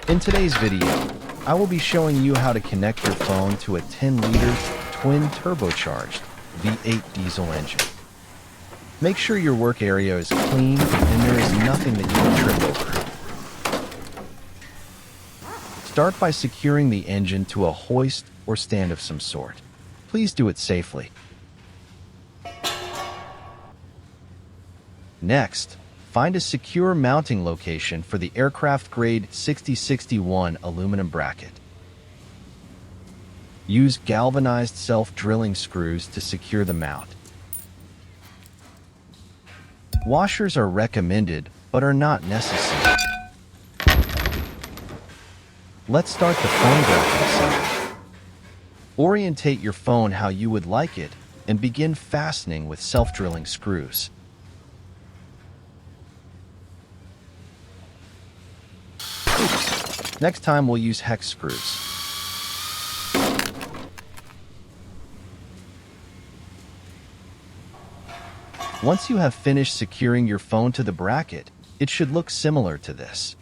In today's video, I will be showing you how to connect your phone to a 10-liter twin turbocharged V8 diesel engine. Make sure your work area is clean and there is nothing that you can trip over. Start by securing the engine to a hoist or stand of some sort. Please do it safely. Next, find a secure mounting location for the aircraft-grade 6061 aluminum bracket. Use galvanized self-drilling screws to secure the mount. Washers are recommended, but are not necessary. Let's start the phone bracket assembly. Orientate your phone how you would like it and begin fastening with self-drilling screws. Next time we'll use hex screws. Once you have finished securing your phone to the bracket, it should look similar to this.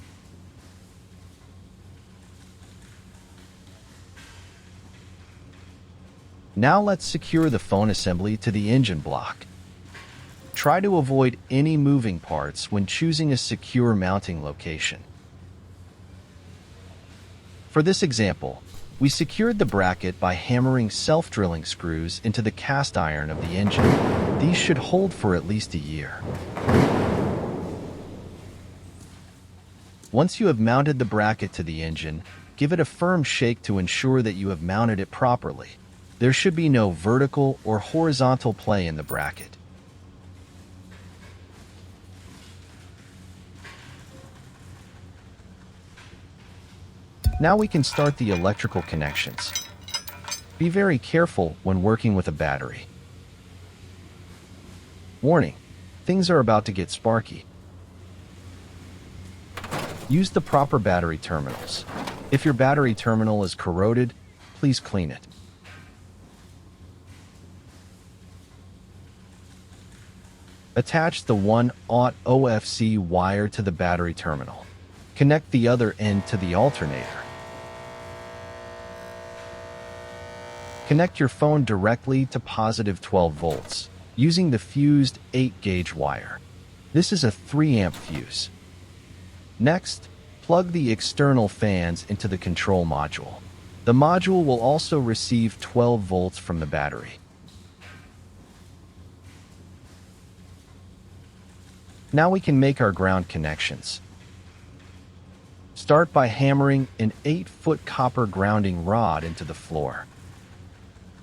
Now let's secure the phone assembly to the engine block. Try to avoid any moving parts when choosing a secure mounting location. For this example, we secured the bracket by hammering self-drilling screws into the cast iron of the engine. These should hold for at least a year. Once you have mounted the bracket to the engine, give it a firm shake to ensure that you have mounted it properly. There should be no vertical or horizontal play in the bracket. Now we can start the electrical connections. Be very careful when working with a battery. Warning, things are about to get sparky. Use the proper battery terminals. If your battery terminal is corroded, please clean it. Attach the 1/0 OFC wire to the battery terminal. Connect the other end to the alternator. Connect your phone directly to positive 12 volts using the fused 8-gauge wire. This is a 3-amp fuse. Next, plug the external fans into the control module. The module will also receive 12 volts from the battery. Now we can make our ground connections. Start by hammering an 8-foot copper grounding rod into the floor.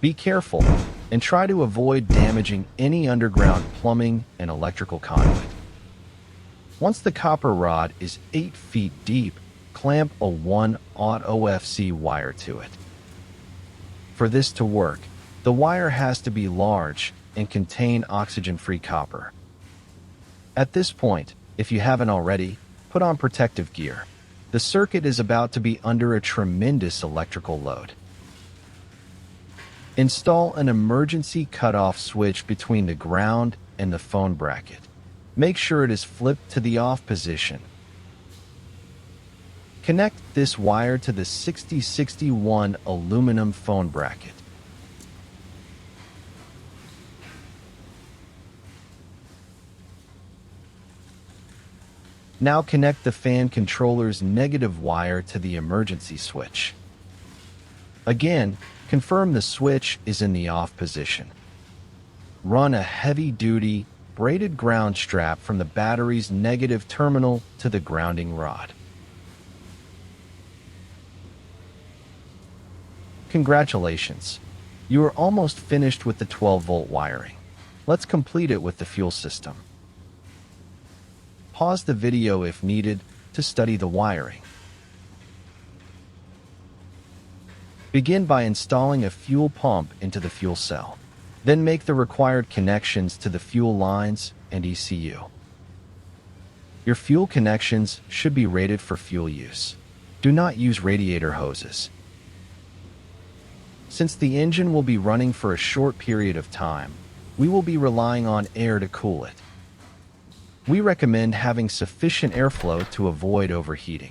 Be careful and try to avoid damaging any underground plumbing and electrical conduit. Once the copper rod is 8 feet deep, clamp a 1/0 OFC wire to it. For this to work, the wire has to be large and contain oxygen-free copper. At this point, if you haven't already, put on protective gear. The circuit is about to be under a tremendous electrical load. Install an emergency cutoff switch between the ground and the phone bracket. Make sure it is flipped to the off position. Connect this wire to the 6061 aluminum phone bracket. Now connect the fan controller's negative wire to the emergency switch. Again, confirm the switch is in the off position. Run a heavy-duty, braided ground strap from the battery's negative terminal to the grounding rod. Congratulations! You are almost finished with the 12-volt wiring. Let's complete it with the fuel system. Pause the video if needed to study the wiring. Begin by installing a fuel pump into the fuel cell. Then make the required connections to the fuel lines and ECU. Your fuel connections should be rated for fuel use. Do not use radiator hoses. Since the engine will be running for a short period of time, we will be relying on air to cool it. We recommend having sufficient airflow to avoid overheating.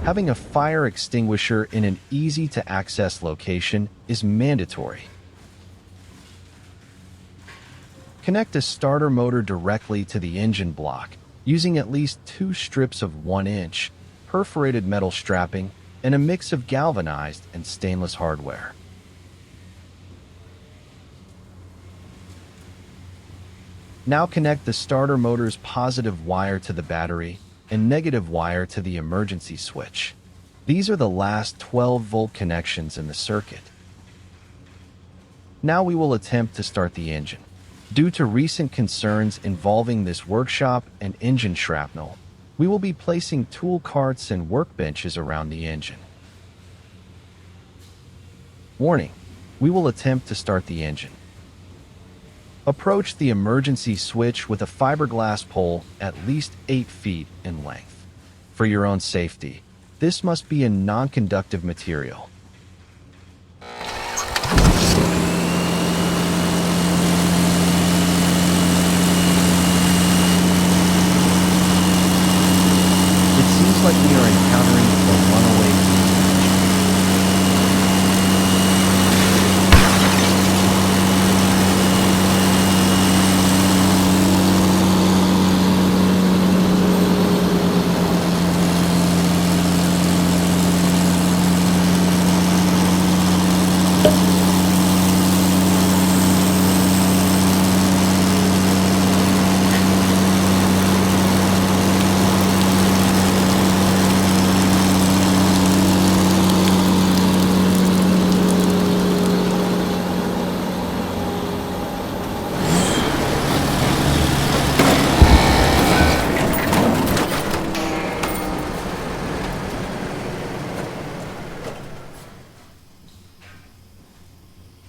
Having a fire extinguisher in an easy-to-access location is mandatory. Connect a starter motor directly to the engine block using at least 2 strips of 1-inch perforated metal strapping and a mix of galvanized and stainless hardware. Now connect the starter motor's positive wire to the battery and negative wire to the emergency switch. These are the last 12-volt connections in the circuit. Now we will attempt to start the engine. Due to recent concerns involving this workshop and engine shrapnel, we will be placing tool carts and workbenches around the engine. Warning: we will attempt to start the engine. Approach the emergency switch with a fiberglass pole at least 8 feet in length. For your own safety, this must be a non-conductive material. It seems like we are encountering a runaway diesel engine.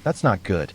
That's not good.